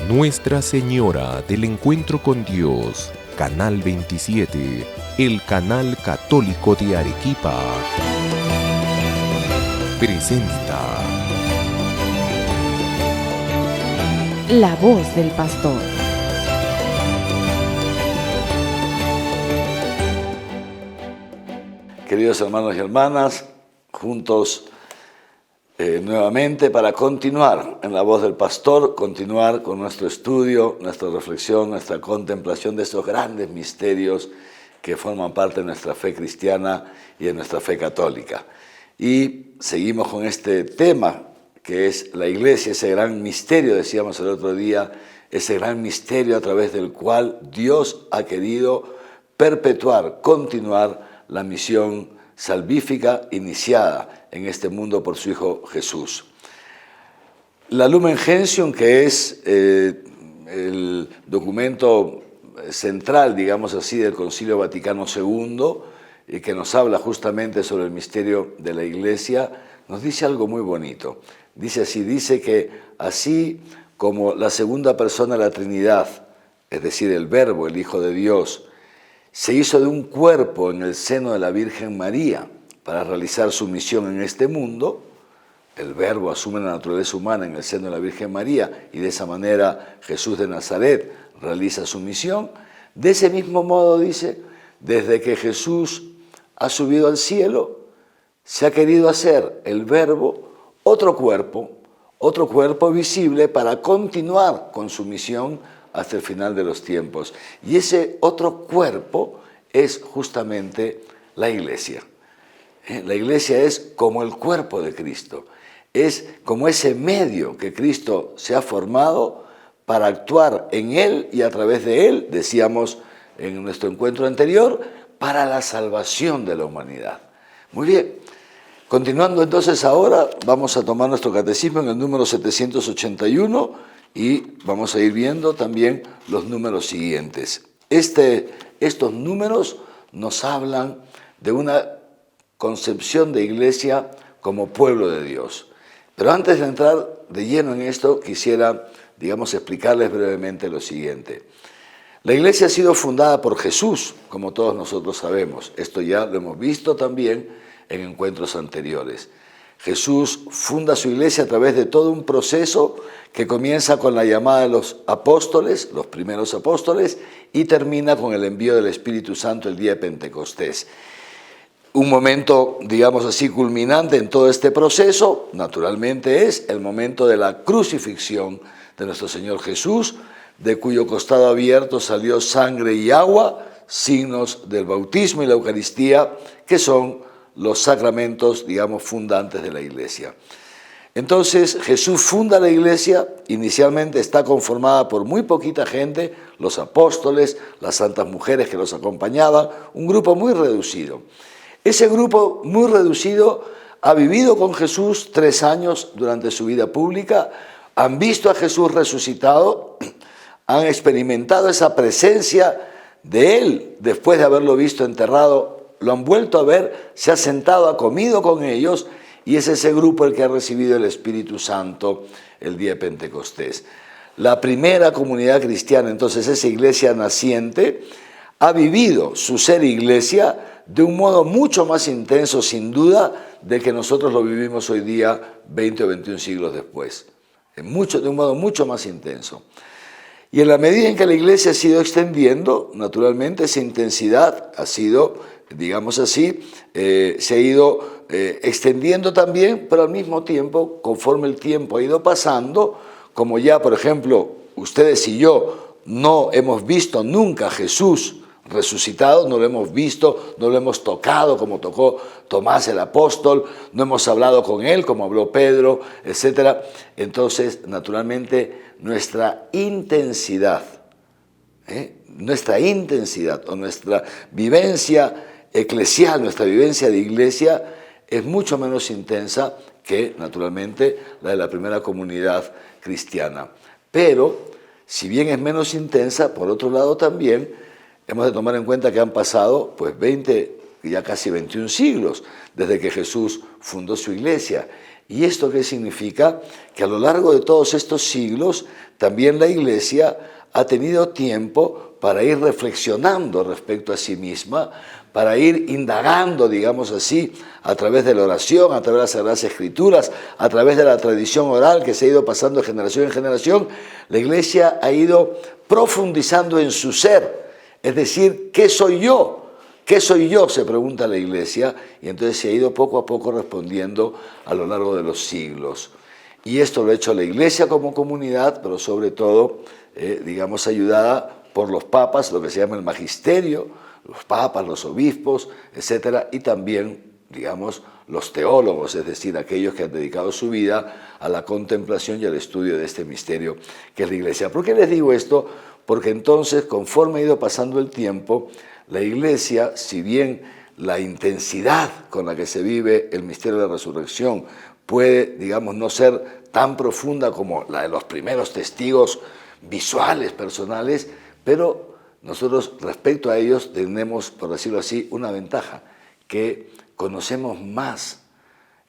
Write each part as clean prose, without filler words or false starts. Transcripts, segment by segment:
Nuestra Señora del Encuentro con Dios, Canal 27, el canal católico de Arequipa, presenta La Voz del Pastor. Queridos hermanos y hermanas, juntos nuevamente para continuar en La Voz del Pastor, continuar con nuestro estudio, nuestra reflexión, nuestra contemplación de estos grandes misterios que forman parte de nuestra fe cristiana y de nuestra fe católica. Y seguimos con este tema que es la Iglesia, ese gran misterio, decíamos el otro día, ese gran misterio a través del cual Dios ha querido perpetuar, continuar la misión salvífica iniciada en este mundo por su Hijo Jesús. La Lumen Gentium, que es el documento central, digamos así, del Concilio Vaticano II, y que nos habla justamente sobre el misterio de la Iglesia, nos dice algo muy bonito. Dice así, dice que así como la segunda persona de la Trinidad, es decir, el Verbo, el Hijo de Dios, se hizo de un cuerpo en el seno de la Virgen María para realizar su misión en este mundo, el Verbo asume la naturaleza humana en el seno de la Virgen María y de esa manera Jesús de Nazaret realiza su misión. De ese mismo modo, dice, desde que Jesús ha subido al cielo, se ha querido hacer el Verbo otro cuerpo visible para continuar con su misión hasta el final de los tiempos. Y ese otro cuerpo es justamente la Iglesia. La Iglesia es como el cuerpo de Cristo, es como ese medio que Cristo se ha formado para actuar en Él y a través de Él, decíamos en nuestro encuentro anterior, para la salvación de la humanidad. Muy bien, continuando entonces ahora, vamos a tomar nuestro catecismo en el número 781 y vamos a ir viendo también los números siguientes. Estos números nos hablan de una concepción de Iglesia como pueblo de Dios. Pero antes de entrar de lleno en esto, quisiera, explicarles brevemente lo siguiente. La Iglesia ha sido fundada por Jesús, como todos nosotros sabemos. Esto ya lo hemos visto también en encuentros anteriores. Jesús funda su Iglesia a través de todo un proceso que comienza con la llamada de los apóstoles, los primeros apóstoles, y termina con el envío del Espíritu Santo el día de Pentecostés. Un momento, culminante en todo este proceso, naturalmente, es el momento de la crucifixión de nuestro Señor Jesús, de cuyo costado abierto salió sangre y agua, signos del bautismo y la Eucaristía, que son los sacramentos, fundantes de la Iglesia. Entonces, Jesús funda la Iglesia, inicialmente está conformada por muy poquita gente, los apóstoles, las santas mujeres que los acompañaban, un grupo muy reducido. Ese grupo muy reducido ha vivido con Jesús 3 años durante su vida pública, han visto a Jesús resucitado, han experimentado esa presencia de Él después de haberlo visto enterrado, lo han vuelto a ver, se ha sentado, ha comido con ellos y es ese grupo el que ha recibido el Espíritu Santo el día de Pentecostés. La primera comunidad cristiana, entonces esa iglesia naciente, ha vivido su ser iglesia de un modo mucho más intenso, sin duda, de que nosotros lo vivimos hoy día, 20 o 21 siglos después. De un modo mucho más intenso. Y en la medida en que la iglesia ha sido extendiendo, naturalmente esa intensidad ha sido, se ha ido extendiendo también, pero al mismo tiempo, conforme el tiempo ha ido pasando, como ya, por ejemplo, ustedes y yo no hemos visto nunca a Jesús resucitado, no lo hemos visto, no lo hemos tocado como tocó Tomás el apóstol, no hemos hablado con él como habló Pedro, etc. Entonces, naturalmente, nuestra intensidad o nuestra vivencia eclesial, nuestra vivencia de iglesia es mucho menos intensa que, naturalmente, la de la primera comunidad cristiana. Pero, si bien es menos intensa, por otro lado también hemos de tomar en cuenta que han pasado 20 ya casi 21 siglos, desde que Jesús fundó su iglesia. ¿Y esto qué significa? Que a lo largo de todos estos siglos, también la iglesia ha tenido tiempo para ir reflexionando respecto a sí misma, para ir indagando, digamos así, a través de la oración, a través de las Sagradas Escrituras, a través de la tradición oral que se ha ido pasando de generación en generación. La iglesia ha ido profundizando en su ser, es decir, ¿qué soy yo? ¿Qué soy yo?, se pregunta la iglesia, y entonces se ha ido poco a poco respondiendo a lo largo de los siglos. Y esto lo ha hecho la iglesia como comunidad, pero sobre todo, digamos, ayudada por los papas, lo que se llama el magisterio, los papas, los obispos, etcétera, y también, digamos, los teólogos, es decir, aquellos que han dedicado su vida a la contemplación y al estudio de este misterio que es la iglesia. ¿Por qué les digo esto? Porque entonces, conforme ha ido pasando el tiempo, la iglesia, si bien la intensidad con la que se vive el misterio de la resurrección puede, digamos, no ser tan profunda como la de los primeros testigos visuales, personales, pero nosotros respecto a ellos tenemos, por decirlo así, una ventaja, que conocemos más,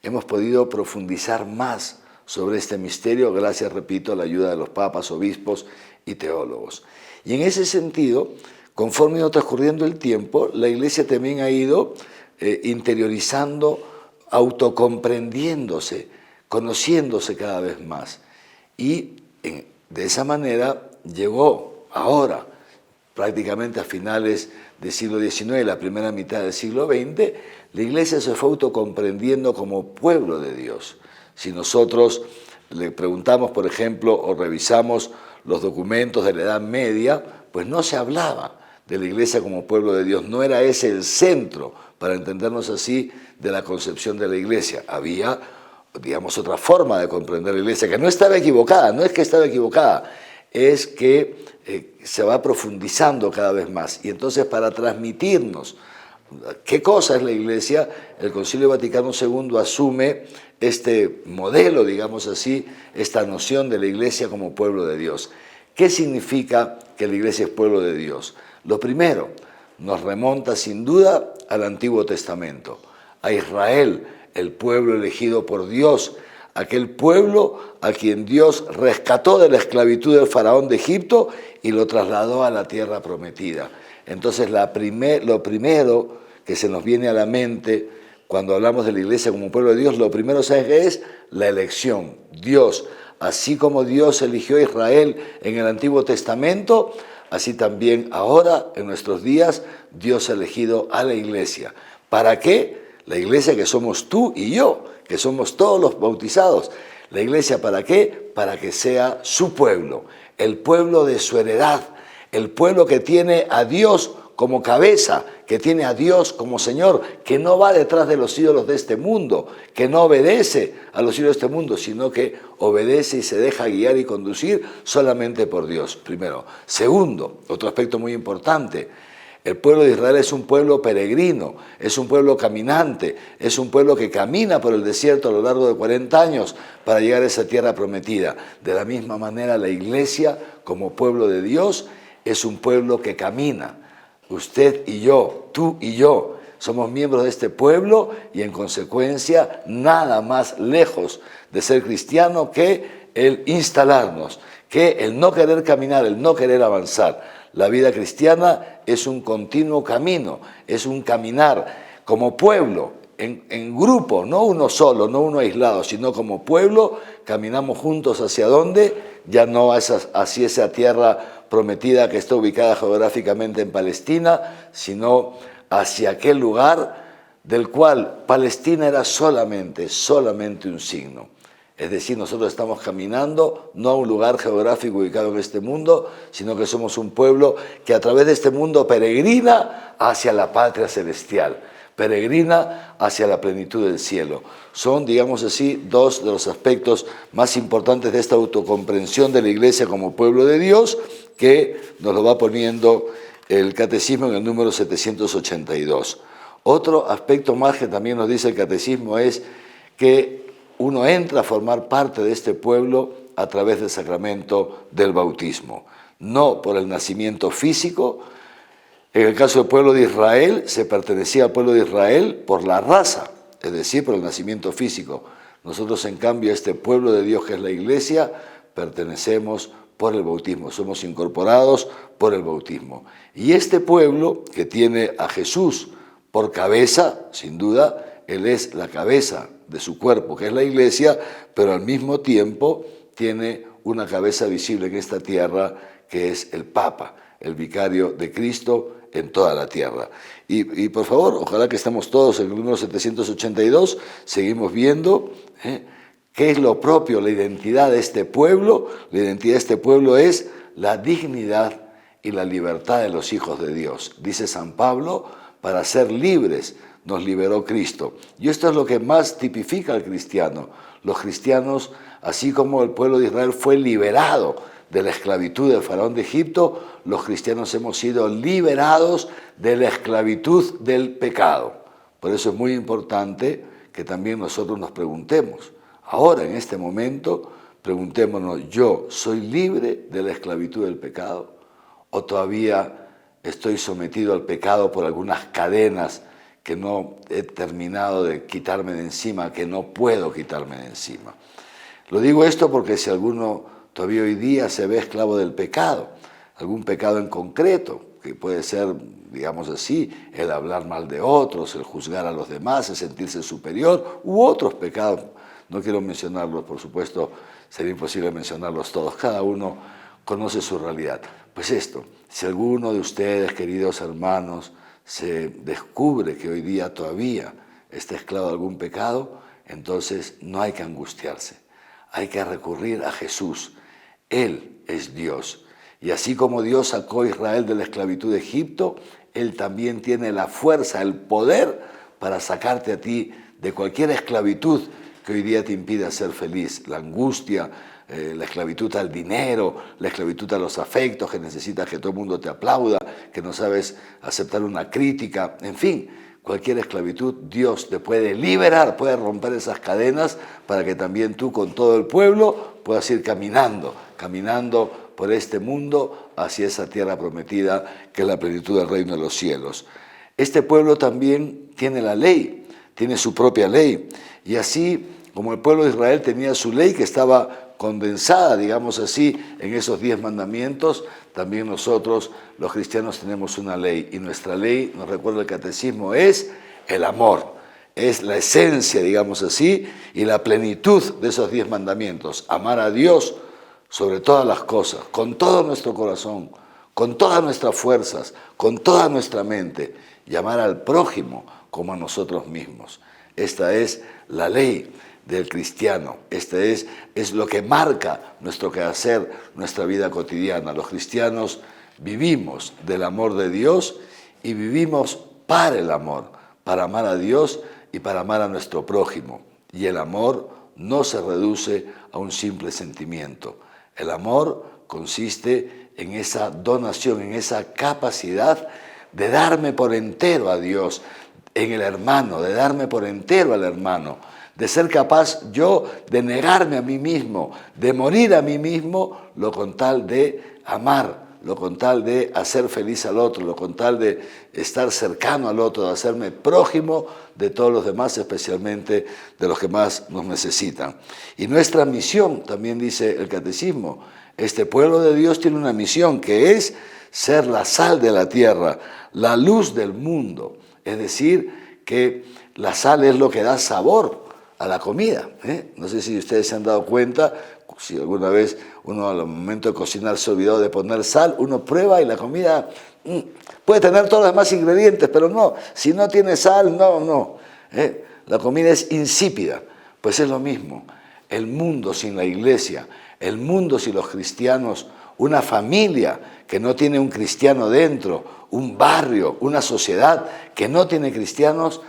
hemos podido profundizar más sobre este misterio gracias, repito, a la ayuda de los papas, obispos y teólogos. Y en ese sentido, conforme ha ido transcurriendo el tiempo, la iglesia también ha ido interiorizando, autocomprendiéndose, conociéndose cada vez más. Y de esa manera llegó ahora, prácticamente a finales del siglo XIX, la primera mitad del siglo XX, la iglesia se fue autocomprendiendo como pueblo de Dios. Si nosotros le preguntamos, por ejemplo, o revisamos los documentos de la Edad Media, pues no se hablaba de la iglesia como pueblo de Dios, no era ese el centro, para entendernos así, de la concepción de la iglesia. Había, digamos, otra forma de comprender la iglesia, que no estaba equivocada, no es que estaba equivocada, es que se va profundizando cada vez más. Y entonces, para transmitirnos qué cosa es la iglesia, el Concilio Vaticano II asume este modelo, digamos así, esta noción de la iglesia como pueblo de Dios. ¿Qué significa que la iglesia es pueblo de Dios? Lo primero, nos remonta sin duda al Antiguo Testamento, a Israel, el pueblo elegido por Dios, aquel pueblo a quien Dios rescató de la esclavitud del faraón de Egipto y lo trasladó a la tierra prometida. Entonces, lo primero que se nos viene a la mente cuando hablamos de la iglesia como pueblo de Dios, lo primero, ¿sabes qué es? La elección. Dios, así como Dios eligió a Israel en el Antiguo Testamento, así también ahora, en nuestros días, Dios ha elegido a la iglesia. ¿Para qué? La iglesia que somos tú y yo, que somos todos los bautizados. ¿La iglesia para qué? Para que sea su pueblo, el pueblo de su heredad, el pueblo que tiene a Dios como cabeza, que tiene a Dios como Señor, que no va detrás de los ídolos de este mundo, que no obedece a los ídolos de este mundo, sino que obedece y se deja guiar y conducir solamente por Dios, primero. Segundo, otro aspecto muy importante, el pueblo de Israel es un pueblo peregrino, es un pueblo caminante, es un pueblo que camina por el desierto a lo largo de 40 años para llegar a esa tierra prometida. De la misma manera, la iglesia, como pueblo de Dios, es un pueblo que camina. Usted y yo, tú y yo, somos miembros de este pueblo y en consecuencia nada más lejos de ser cristiano que el instalarnos, que el no querer caminar, el no querer avanzar. La vida cristiana es un continuo camino, es un caminar como pueblo, en grupo, no uno solo, no uno aislado, sino como pueblo caminamos juntos hacia dónde, ya no hacia esa tierra prometida que está ubicada geográficamente en Palestina, sino hacia aquel lugar del cual Palestina era solamente un signo. Es decir, nosotros estamos caminando no a un lugar geográfico ubicado en este mundo, sino que somos un pueblo que a través de este mundo peregrina hacia la patria celestial, peregrina hacia la plenitud del cielo. Son, digamos así, dos de los aspectos más importantes de esta autocomprensión de la Iglesia como pueblo de Dios, que nos lo va poniendo el Catecismo en el número 782. Otro aspecto más que también nos dice el Catecismo es que uno entra a formar parte de este pueblo a través del sacramento del bautismo. No por el nacimiento físico, En el caso del pueblo de Israel, se pertenecía al pueblo de Israel por la raza, es decir, por el nacimiento físico. Nosotros, en cambio, a este pueblo de Dios que es la iglesia, pertenecemos por el bautismo, somos incorporados por el bautismo. Y este pueblo que tiene a Jesús por cabeza, sin duda, Él es la cabeza de su cuerpo, que es la iglesia, pero al mismo tiempo tiene una cabeza visible en esta tierra, que es el Papa, el vicario de Cristo en toda la tierra. Y por favor, ojalá que estemos todos en el número 782, seguimos viendo qué es lo propio, la identidad de este pueblo. La identidad de este pueblo es la dignidad y la libertad de los hijos de Dios. Dice San Pablo, para ser libres nos liberó Cristo. Y esto es lo que más tipifica al cristiano. Los cristianos, así como el pueblo de Israel fue liberado de la esclavitud del faraón de Egipto, los cristianos hemos sido liberados de la esclavitud del pecado. Por eso es muy importante que también nosotros nos preguntemos, ahora en este momento, preguntémonos, ¿yo soy libre de la esclavitud del pecado? ¿O todavía estoy sometido al pecado por algunas cadenas que no he terminado de quitarme de encima, que no puedo quitarme de encima? Lo digo esto porque si alguno todavía hoy día se ve esclavo del pecado, algún pecado en concreto, que puede ser, digamos así, el hablar mal de otros, el juzgar a los demás, el sentirse superior, u otros pecados. No quiero mencionarlos, por supuesto, sería imposible mencionarlos todos, cada uno conoce su realidad. Pues esto, si alguno de ustedes, queridos hermanos, se descubre que hoy día todavía está esclavo de algún pecado, entonces no hay que angustiarse, hay que recurrir a Jesús. Él es Dios. Y así como Dios sacó a Israel de la esclavitud de Egipto, Él también tiene la fuerza, el poder para sacarte a ti de cualquier esclavitud que hoy día te impida ser feliz. La angustia, la esclavitud al dinero, la esclavitud a los afectos, que necesitas que todo el mundo te aplauda, que no sabes aceptar una crítica, en fin, cualquier esclavitud, Dios te puede liberar, puede romper esas cadenas para que también tú con todo el pueblo puedas ir caminando por este mundo hacia esa tierra prometida que es la plenitud del reino de los cielos. Este pueblo también tiene la ley, tiene su propia ley, y así como el pueblo de Israel tenía su ley que estaba condensada, digamos así, en esos 10 mandamientos, también nosotros, los cristianos, tenemos una ley. Y nuestra ley, nos recuerda el catecismo, es el amor. Es la esencia, digamos así, y la plenitud de esos 10 mandamientos. Amar a Dios sobre todas las cosas, con todo nuestro corazón, con todas nuestras fuerzas, con toda nuestra mente, y amar al prójimo como a nosotros mismos. Esta es la ley del cristiano. Este es lo que marca nuestro quehacer, nuestra vida cotidiana. Los cristianos vivimos del amor de Dios y vivimos para el amor, para amar a Dios y para amar a nuestro prójimo. Y el amor no se reduce a un simple sentimiento. El amor consiste en esa donación, en esa capacidad de darme por entero a Dios, en el hermano, de darme por entero al hermano, de ser capaz yo de negarme a mí mismo, de morir a mí mismo, lo con tal de amar, lo con tal de hacer feliz al otro, lo con tal de estar cercano al otro, de hacerme prójimo de todos los demás, especialmente de los que más nos necesitan. Y nuestra misión, también dice el catecismo, este pueblo de Dios tiene una misión que es ser la sal de la tierra, la luz del mundo. Es decir, que la sal es lo que da sabor a la comida. No sé si ustedes se han dado cuenta, si alguna vez uno al momento de cocinar se olvidó de poner sal, uno prueba y la comida puede tener todos los demás ingredientes, pero no, si no tiene sal, no. La comida es insípida. Pues es lo mismo, el mundo sin la iglesia, el mundo sin los cristianos, una familia que no tiene un cristiano dentro, un barrio, una sociedad que no tiene cristianos,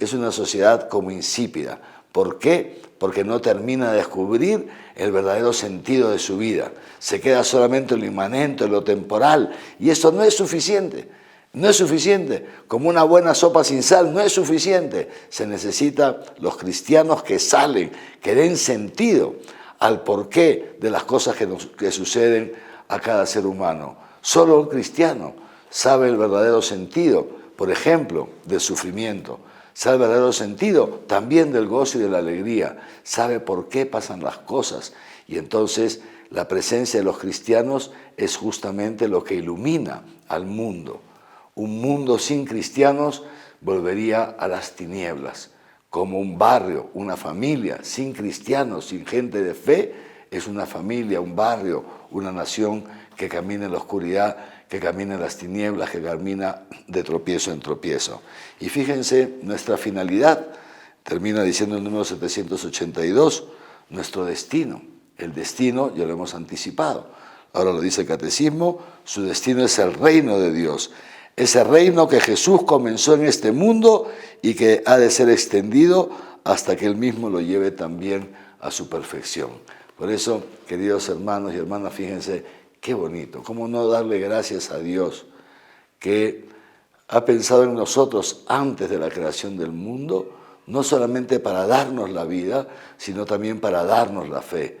es una sociedad como insípida. ¿Por qué? Porque no termina de descubrir el verdadero sentido de su vida. Se queda solamente en lo inmanente, en lo temporal, y eso no es suficiente. No es suficiente. Como una buena sopa sin sal, no es suficiente. Se necesita los cristianos que salen, que den sentido al porqué de las cosas que suceden a cada ser humano. Solo un cristiano, sabe el verdadero sentido, por ejemplo, del sufrimiento, sabe el verdadero sentido también del gozo y de la alegría, sabe por qué pasan las cosas. Y entonces la presencia de los cristianos es justamente lo que ilumina al mundo. Un mundo sin cristianos volvería a las tinieblas, como un barrio, una familia sin cristianos, sin gente de fe, es una familia, un barrio, una nación que camina en la oscuridad, que camina en las tinieblas, que camina de tropiezo en tropiezo. Y fíjense, nuestra finalidad, termina diciendo el número 782, nuestro destino. El destino ya lo hemos anticipado. Ahora lo dice el Catecismo, su destino es el reino de Dios. Ese reino que Jesús comenzó en este mundo y que ha de ser extendido hasta que Él mismo lo lleve también a su perfección. Por eso, queridos hermanos y hermanas, fíjense qué bonito, cómo no darle gracias a Dios que ha pensado en nosotros antes de la creación del mundo, no solamente para darnos la vida, sino también para darnos la fe.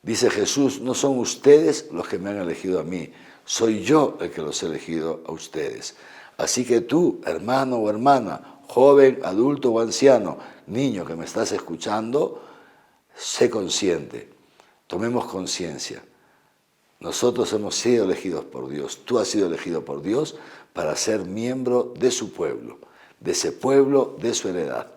Dice Jesús, no son ustedes los que me han elegido a mí, soy yo el que los he elegido a ustedes. Así que tú, hermano o hermana, joven, adulto o anciano, niño que me estás escuchando, sé consciente, tomemos conciencia. Nosotros hemos sido elegidos por Dios, tú has sido elegido por Dios para ser miembro de su pueblo, de ese pueblo, de su heredad.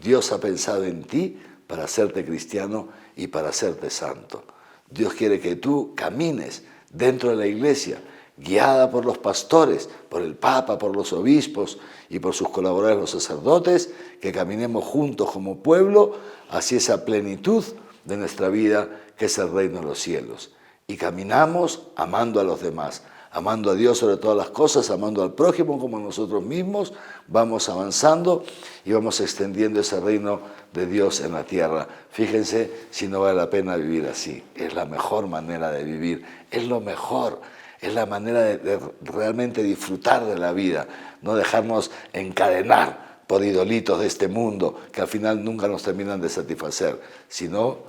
Dios ha pensado en ti para hacerte cristiano y para hacerte santo. Dios quiere que tú camines dentro de la iglesia, guiada por los pastores, por el Papa, por los obispos y por sus colaboradores, los sacerdotes, que caminemos juntos como pueblo hacia esa plenitud de nuestra vida que es el reino de los cielos. Y caminamos amando a los demás, amando a Dios sobre todas las cosas, amando al prójimo como a nosotros mismos, vamos avanzando y vamos extendiendo ese reino de Dios en la tierra. Fíjense si no vale la pena vivir así. Es la mejor manera de vivir, es lo mejor, es la manera de realmente disfrutar de la vida, no dejarnos encadenar por idolitos de este mundo que al final nunca nos terminan de satisfacer, sino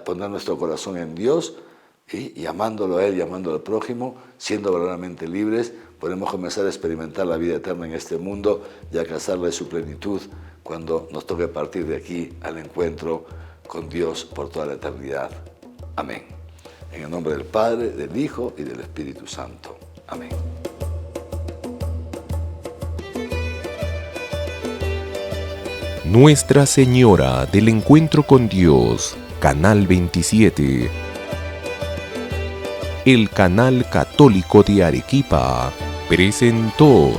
poner nuestro corazón en Dios y amándolo a Él y amándolo al prójimo, siendo verdaderamente libres, podemos comenzar a experimentar la vida eterna en este mundo y alcanzarle su plenitud cuando nos toque partir de aquí al encuentro con Dios por toda la eternidad. Amén. En el nombre del Padre, del Hijo y del Espíritu Santo. Amén. Nuestra Señora del Encuentro con Dios, Canal 27. El Canal Católico de Arequipa presentó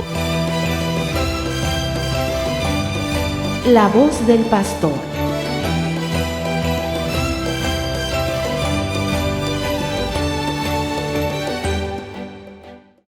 La voz del pastor.